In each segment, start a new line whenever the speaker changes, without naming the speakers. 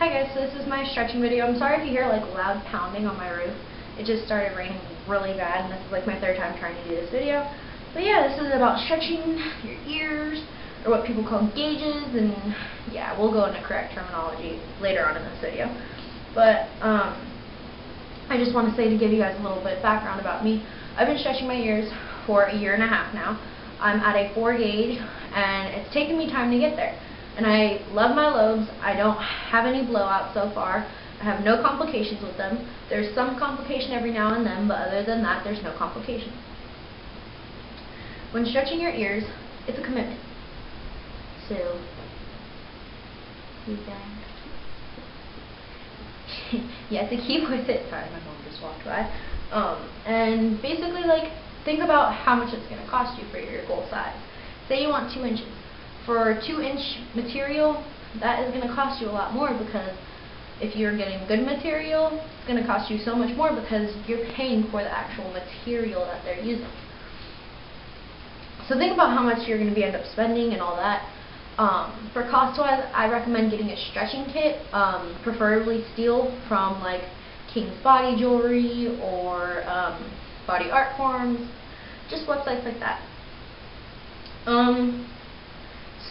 Hi guys, so this is my stretching video. I'm sorry if you hear like loud pounding on my roof. It just started raining really bad and this is like my third time trying to do this video. But yeah, this is about stretching your ears, or what people call gauges, and yeah, we'll go into correct terminology later on in this video. But I just want to say, to give you guys a little bit of background about me, I've been stretching my ears for a year and a half now. I'm at a 4 gauge and it's taken me time to get there. And I love my lobes. I don't have any blowouts so far. I have no complications with them. There's some complication every now and then, but other than that, there's no complications. When stretching your ears, it's a commitment. So, yeah, to keep with it. Sorry, my mom just walked by. And basically, like, think about how much it's going to cost you for your goal size. Say you want 2 inches. For 2-inch material, that is going to cost you a lot more, because if you're getting good material, it's going to cost you so much more because you're paying for the actual material that they're using. So think about how much you're going to end up spending and all that. For cost-wise, I recommend getting a stretching kit, preferably steel, from like King's Body Jewelry or Body Art Forms, just websites like that.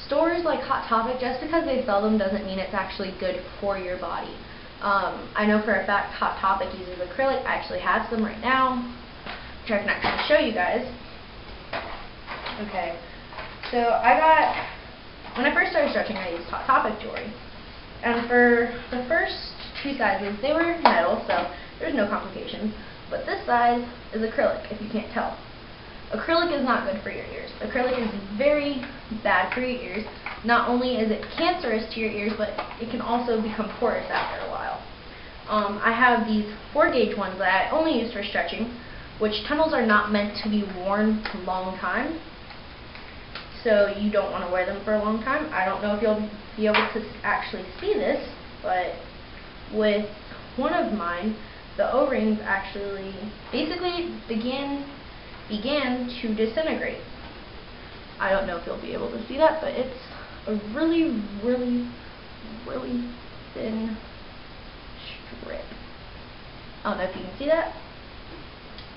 Stores like Hot Topic, just because they sell them doesn't mean it's actually good for your body. I know for a fact Hot Topic uses acrylic. I actually have some right now, which I can actually show you guys. Okay, so when I first started stretching, I used Hot Topic jewelry. And for the first 2 sizes, they were metal, so there's no complications. But this size is acrylic, if you can't tell. Acrylic is not good for your ears. Acrylic is very bad for your ears. Not only is it cancerous to your ears, but it can also become porous after a while. I have these 4 gauge ones that I only use for stretching, which tunnels are not meant to be worn a long time. So you don't want to wear them for a long time. I don't know if you'll be able to actually see this, but with one of mine, the O-rings actually basically began to disintegrate. I don't know if you'll be able to see that, but it's a really, really, really thin strip. I don't know if you can see that,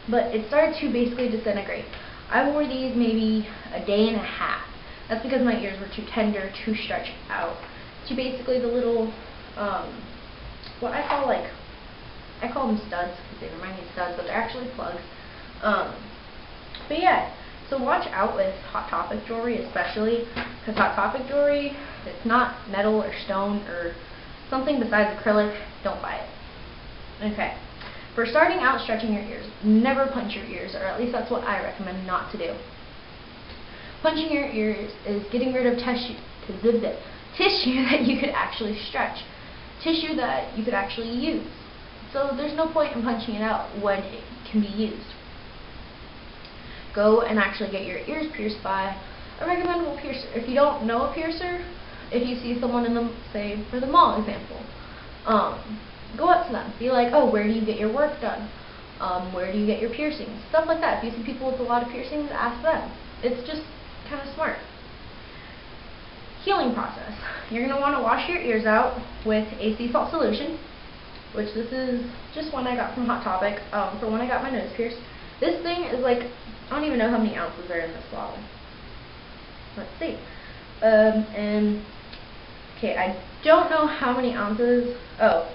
but it started to basically disintegrate. I wore these maybe a day and a half. That's because my ears were too tender to stretch out. To basically the little, what I call them studs, because they remind me of studs, but they're actually plugs. But yeah, so watch out with Hot Topic jewelry, especially, because Hot Topic jewelry, if it's not metal or stone or something besides acrylic, don't buy it. Okay, for starting out stretching your ears, never punch your ears, or at least that's what I recommend not to do. Punching your ears is getting rid of tissue that you could actually stretch, tissue that you could actually use. So there's no point in punching it out when it can be used. Go and actually get your ears pierced by a recommendable piercer. If you don't know a piercer, if you see someone in the, say for the mall example, go up to them, be like, oh, where do you get your work done? Where do you get your piercings? Stuff like that. If you see people with a lot of piercings, ask them. It's just kind of smart. Healing process. You're going to want to wash your ears out with a sea salt solution, which this is just one I got from Hot Topic, for when I got my nose pierced. This thing is like, I don't even know how many ounces are in this bottle. Let's see. Okay, I don't know how many ounces. Oh,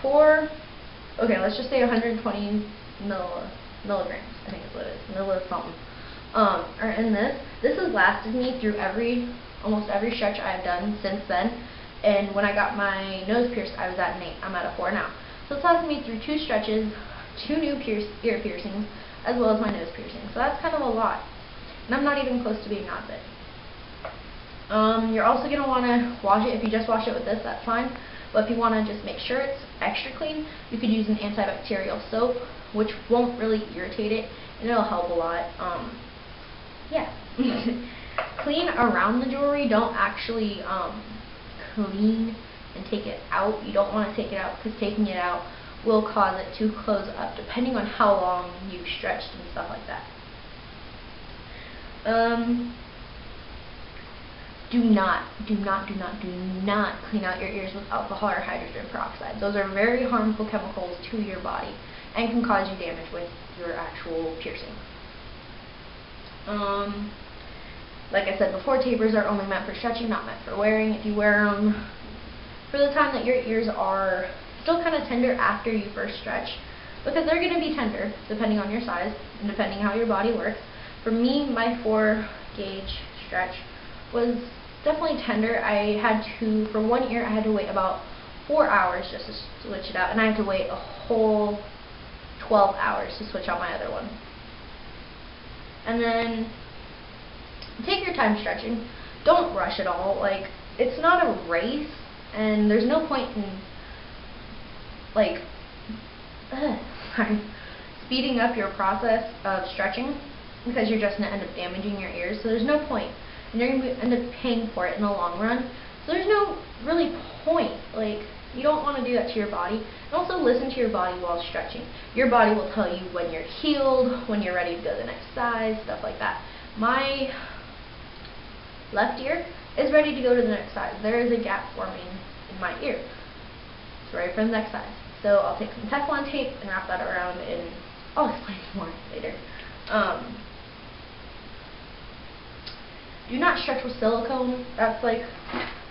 okay, let's just say 120 milligrams, I think is what it is, milli something, are in this. This has lasted me through almost every stretch I've done since then, and when I got my nose pierced, I was at an 8. I'm at a 4 now. So it's lasted me through 2 stretches, 2 new ear piercings, as well as my nose piercing. So that's kind of a lot, and I'm not even close to being out of it. You're also going to want to wash it. If you just wash it with this, that's fine. But if you want to just make sure it's extra clean, you could use an antibacterial soap, which won't really irritate it, and it'll help a lot. Yeah. Clean around the jewelry. Don't actually clean and take it out. You don't want to take it out, because taking it out will cause it to close up, depending on how long you've stretched and stuff like that. do not clean out your ears with alcohol or hydrogen peroxide. Those are very harmful chemicals to your body and can cause you damage with your actual piercing. Like I said before, tapers are only meant for stretching, not meant for wearing. If you wear them for the time that your ears are still kind of tender after you first stretch, because they're going to be tender depending on your size and depending how your body works. For me, my 4-gauge stretch was definitely tender. I had to, for one ear, I had to wait about 4 hours just to switch it out, and I had to wait a whole 12 hours to switch out my other one. And then take your time stretching. Don't rush at all. Like, it's not a race, and there's no point in like speeding up your process of stretching, because you're just going to end up damaging your ears. So there's no point, and you're going to end up paying for it in the long run. So there's no really point. Like, you don't want to do that to your body. And also listen to your body while stretching. Your body will tell you when you're healed, when you're ready to go to the next size, stuff like that. My left ear is ready to go to the next size. There is a gap forming in my ear. It's ready for the next size. So I'll take some Teflon tape and wrap that around, and I'll explain more later. Do not stretch with silicone. That's like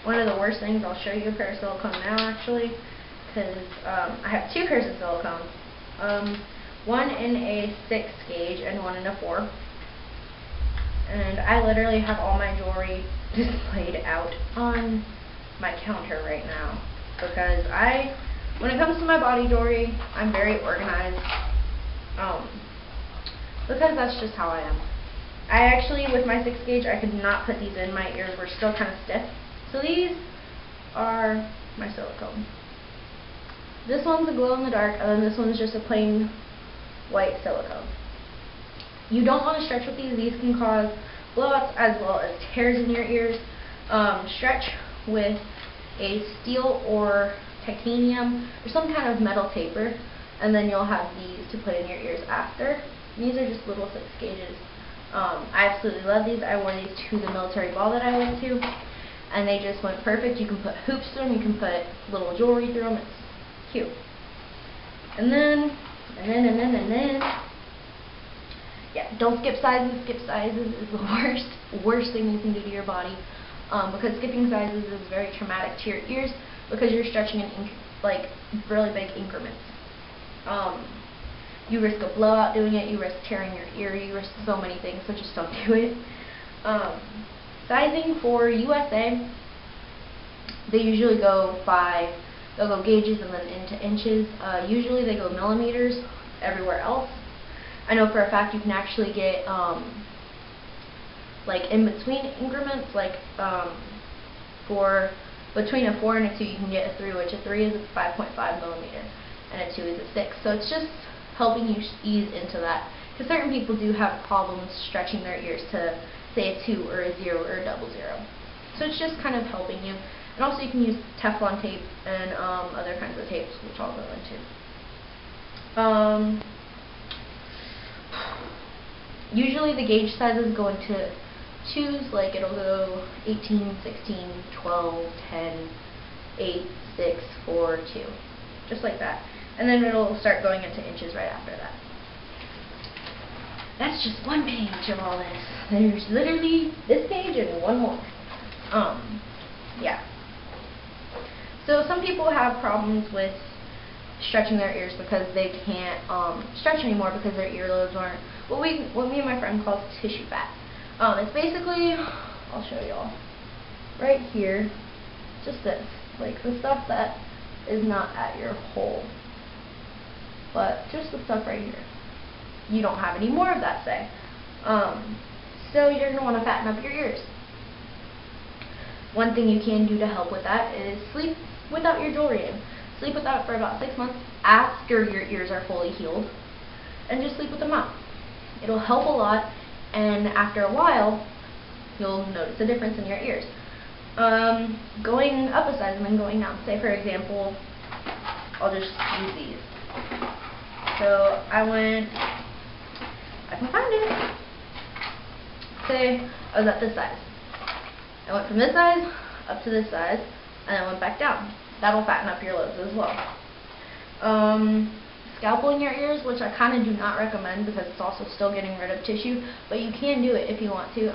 one of the worst things. I'll show you a pair of silicone now, actually, because I have 2 pairs of silicone. One in a 6-gauge and one in a 4. And I literally have all my jewelry displayed out on my counter right now, because when it comes to my body jewelry, I'm very organized, because that's just how I am. I actually, with my 6-gauge, I could not put these in. My ears were still kind of stiff. So these are my silicone. This one's a glow-in-the-dark, and then this one's just a plain white silicone. You don't want to stretch with these. These can cause blowouts as well as tears in your ears. Stretch with a steel or titanium or some kind of metal taper, and then you'll have these to put in your ears after. These are just little 6 gauges. I absolutely love these. I wore these to the military ball that I went to, and they just went perfect. You can put hoops through them. You can put little jewelry through them. It's cute. And then, yeah, don't skip sizes. Skip sizes is the worst thing you can do to your body, because skipping sizes is very traumatic to your ears, because you're stretching in like really big increments. You risk a blowout doing it. You risk tearing your ear. You risk so many things, so just don't do it. Sizing for USA, they usually go by, they'll go gauges and then into inches. Usually they go millimeters everywhere else. I know for a fact you can actually get like in between increments, like for between a 4 and a 2 you can get a 3, which a 3 is a 5.5 millimeter and a 2 is a 6. So it's just helping you ease into that, because certain people do have problems stretching their ears to say a 2 or a 0 or a 00. So it's just kind of helping you. And also you can use Teflon tape and other kinds of tapes, which I'll go into. Usually the gauge sizes go into 2s, like it'll go 18, 16, 12, 10, 8, 6, 4, 2. Just like that. And then it'll start going into inches right after that. That's just one page of all this. There's literally this page and one more. Yeah. So some people have problems with stretching their ears because they can't stretch anymore because their earlobes aren't what me and my friend calls tissue fat. It's basically, I'll show y'all right here, just this, like the stuff that is not at your hole, but just the stuff right here. You don't have any more of that, say. So you're going to want to fatten up your ears. One thing you can do to help with that is sleep without your jewelry in. Sleep without it for about 6 months after your ears are fully healed, and just sleep with them out. It'll help a lot, and after a while, you'll notice a difference in your ears. Going up a size and then going down. Say, for example, I'll just use these. So I can find it. Say I was at this size. I went from this size up to this size, and then went back down. That'll fatten up your loads as well. Scalpeling your ears, which I kind of do not recommend because it's also still getting rid of tissue, but you can do it if you want to.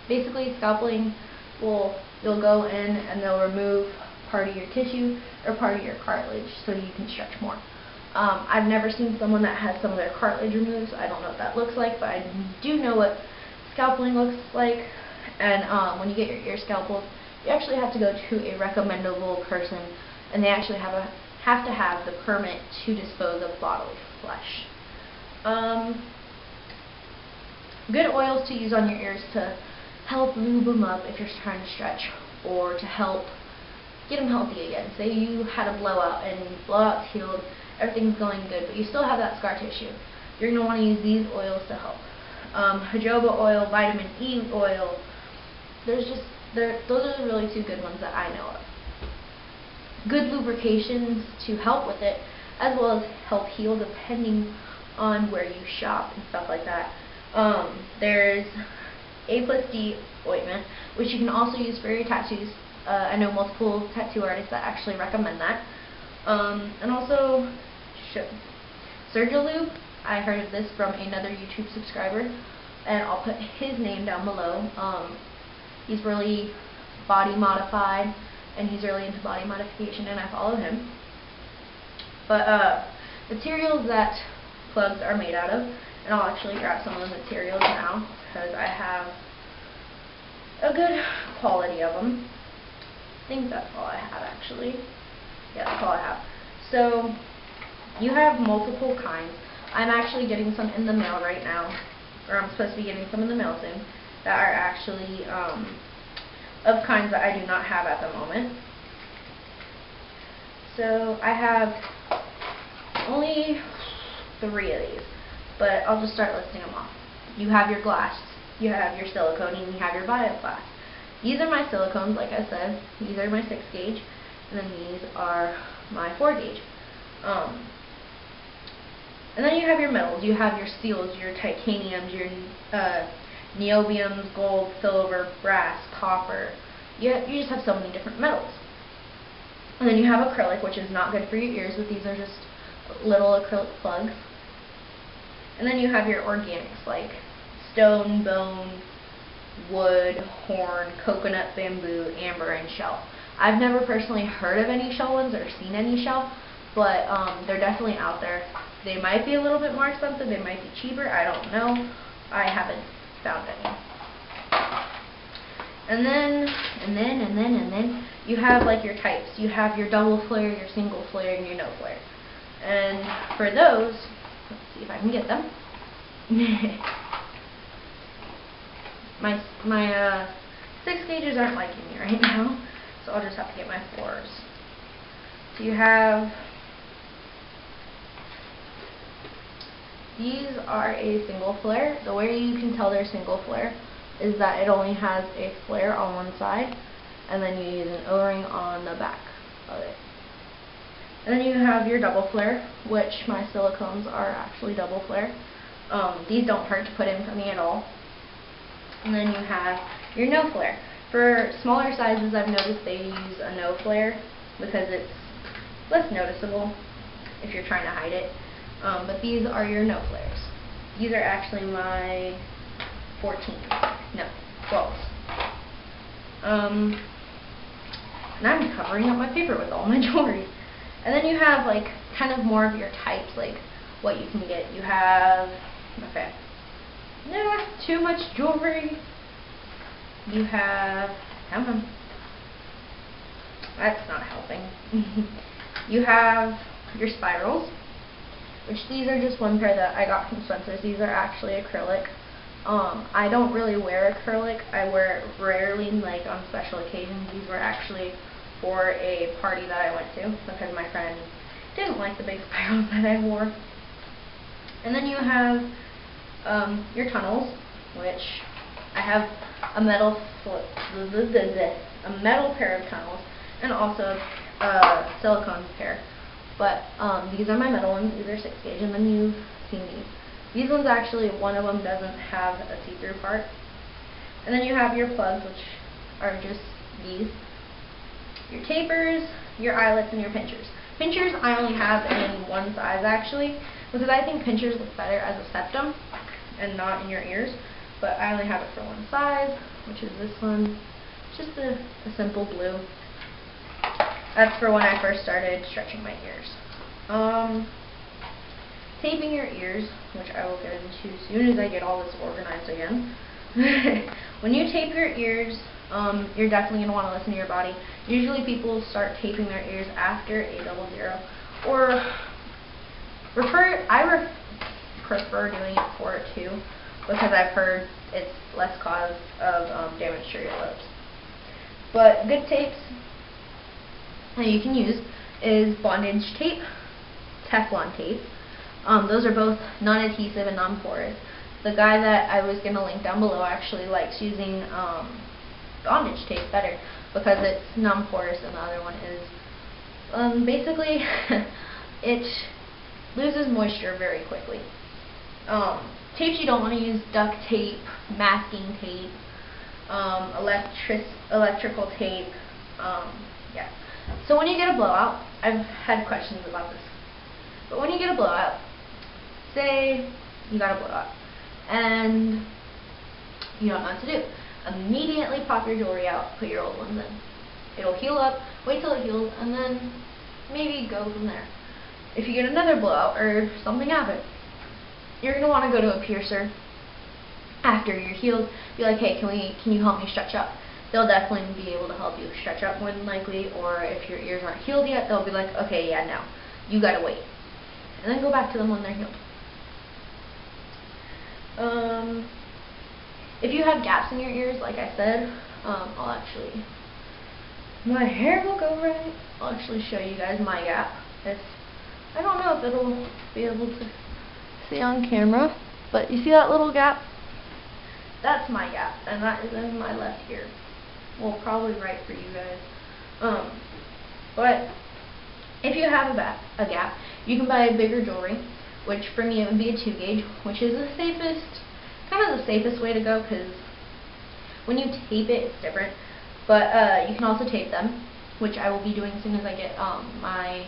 Basically, scalpeling you'll go in and they'll remove part of your tissue or part of your cartilage so you can stretch more. I've never seen someone that has some of their cartilage removed, so I don't know what that looks like, but I do know what scalpeling looks like. And when you get your ear scalpeled, you actually have to go to a recommendable person, and they actually have to have the permit to dispose of bodily flesh. Good oils to use on your ears to help lube them up if you're trying to stretch, or to help get them healthy again. Say you had a blowout and blowout's healed, everything's going good, but you still have that scar tissue. You're going to want to use these oils to help. Jojoba oil, vitamin E oil. Those are the really two good ones that I know of. Good lubrications to help with it, as well as help heal depending on where you shop and stuff like that. There's A+D ointment, which you can also use for your tattoos. I know multiple tattoo artists that actually recommend that. And also Surgilube. I heard of this from another YouTube subscriber, and I'll put his name down below. He's really body modified, and he's really into body modification, and I follow him. But materials that plugs are made out of, and I'll actually grab some of the materials now because I have a good quality of them. I think that's all I have actually. Yeah, that's all I have. So you have multiple kinds. I'm actually getting some in the mail right now, or I'm supposed to be getting some in the mail soon, that are actually of kinds that I do not have at the moment. So I have only 3 of these, but I'll just start listing them off. You have your glass, you have your silicone, and you have your BioGlass. These are my silicones, like I said. These are my 6 gauge, and then these are my 4 gauge. And then you have your metals. You have your steels, your titaniums, your niobiums, gold, silver, brass, copper. You just have so many different metals. And then you have acrylic, which is not good for your ears, but these are just little acrylic plugs. And then you have your organics, like stone, bone, wood, horn, coconut, bamboo, amber, and shell. I've never personally heard of any shell ones or seen any shell, but they're definitely out there. They might be a little bit more expensive, they might be cheaper, I don't know. I haven't found any. And then you have like your types. You have your double flare, your single flare, and your no flare. And for those, let's see if I can get them. my 6 gauges aren't liking me right now, so I'll just have to get my 4s. So you have, these are a single flare. The way you can tell they're single flare is that it only has a flare on one side, and then you use an O-ring on the back of it. And then you have your double flare, which my silicones are actually double flare. These don't hurt to put in for me at all. And then you have your no flare. For smaller sizes, I've noticed they use a no flare because it's less noticeable if you're trying to hide it. But these are your no flares. These are actually my 12s. And I'm covering up my paper with all my jewelry. And then you have like kind of more of your types, like what you can get. You have, okay, too much jewelry. You have, come on, that's not helping. You have your spirals, which these are just one pair that I got from Spencer's. These are actually acrylic. I don't really wear acrylic. I wear it rarely, like on special occasions. These were actually for a party that I went to because my friend didn't like the big spirals that I wore. And then you have your tunnels, which I have a metal pair of tunnels and also a silicone pair. But these are my metal ones. These are 6 gauge, and then you've seen these. These ones actually, one of them doesn't have a see-through part. And then you have your plugs, which are just these. Your tapers, your eyelets, and your pinchers. Pinchers I only have in one size actually, because I think pinchers look better as a septum and not in your ears. But I only have it for one size, which is this one. It's just a simple blue. That's for when I first started stretching my ears. Taping your ears, which I will get into as soon as I get all this organized again. When you tape your ears, you're definitely going to want to listen to your body. Usually people start taping their ears after a 00, or I prefer doing it before 2, because I've heard it's less cause of damage to your lips. But good tapes that you can use is bondage tape, Teflon tape. Those are both non-adhesive and non-porous. The guy that I was going to link down below actually likes using bondage tape better because it's non-porous, and the other one is basically it loses moisture very quickly. Tapes you don't want to use: duct tape, masking tape, electrical tape. Yeah. So when you get a blowout, I've had questions about this, but when you get a blowout, say you got a blowout and you don't know what to do, immediately pop your jewelry out, put your old ones in. It'll heal up, wait till it heals, and then maybe go from there. If you get another blowout or something happens, you're going to want to go to a piercer after you're healed. Be like, hey, can you help me stretch up? They'll definitely be able to help you stretch up more than likely, or if your ears aren't healed yet, they'll be like, okay, yeah, no, you gotta wait. And then go back to them when they're healed. If you have gaps in your ears, like I said, my hair will go right. I'll actually show you guys my gap. I don't know if it'll be able to see on camera, but you see that little gap? That's my gap, and that is in my left ear. Well, probably right for you guys. But if you have a gap, you can buy bigger jewelry, which for me it would be a 2 gauge, which is the safest way to go, because when you tape it, it's different. But you can also tape them, which I will be doing as soon as I get my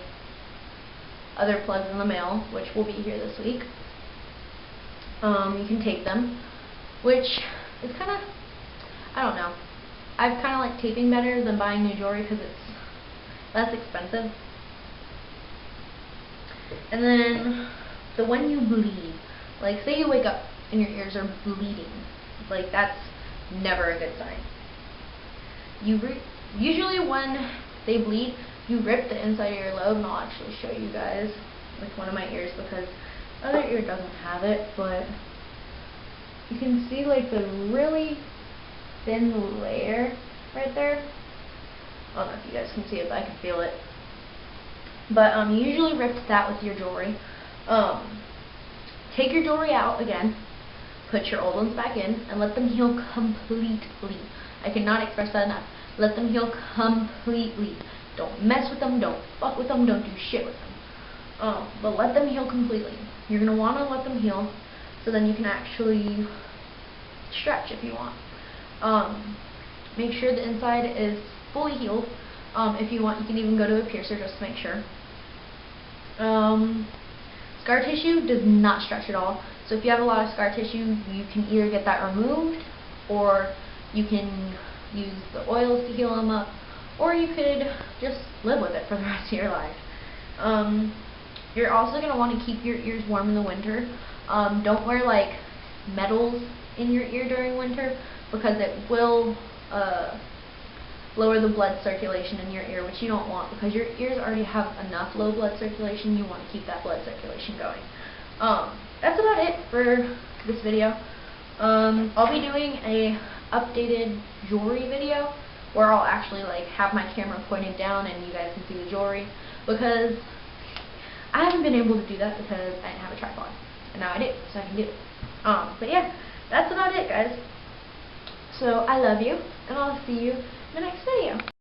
other plugs in the mail, which will be here this week. You can tape them, which is kind of, I don't know. I kind of like taping better than buying new jewelry because it's less expensive. And then, so when you bleed, like say you wake up and your ears are bleeding, like that's never a good sign. Usually when they bleed, you rip the inside of your lobe, and I'll actually show you guys with one of my ears because the other ear doesn't have it, but you can see like the really thin layer right there. I don't know if you guys can see it, but I can feel it. But you usually rip that with your jewelry. Take your jewelry out again, put your old ones back in, and let them heal completely. I cannot express that enough. Let them heal completely. Don't mess with them, don't fuck with them, don't do shit with them. But let them heal completely. You're going to want to let them heal so then you can actually stretch if you want. Make sure the inside is fully healed. If you want, you can even go to a piercer just to make sure. Scar tissue does not stretch at all. So if you have a lot of scar tissue, you can either get that removed, or you can use the oils to heal them up, or you could just live with it for the rest of your life. You're also going to want to keep your ears warm in the winter. Don't wear like metals in your ear during winter because it will lower the blood circulation in your ear, which you don't want because your ears already have enough low blood circulation. You want to keep that blood circulation going. That's about it for this video. I'll be doing a updated jewelry video where I'll actually like have my camera pointed down and you guys can see the jewelry, because I haven't been able to do that because I didn't have a tripod, and now I do, so I can do it. But yeah, that's about it, guys. So I love you, and I'll see you in the next video.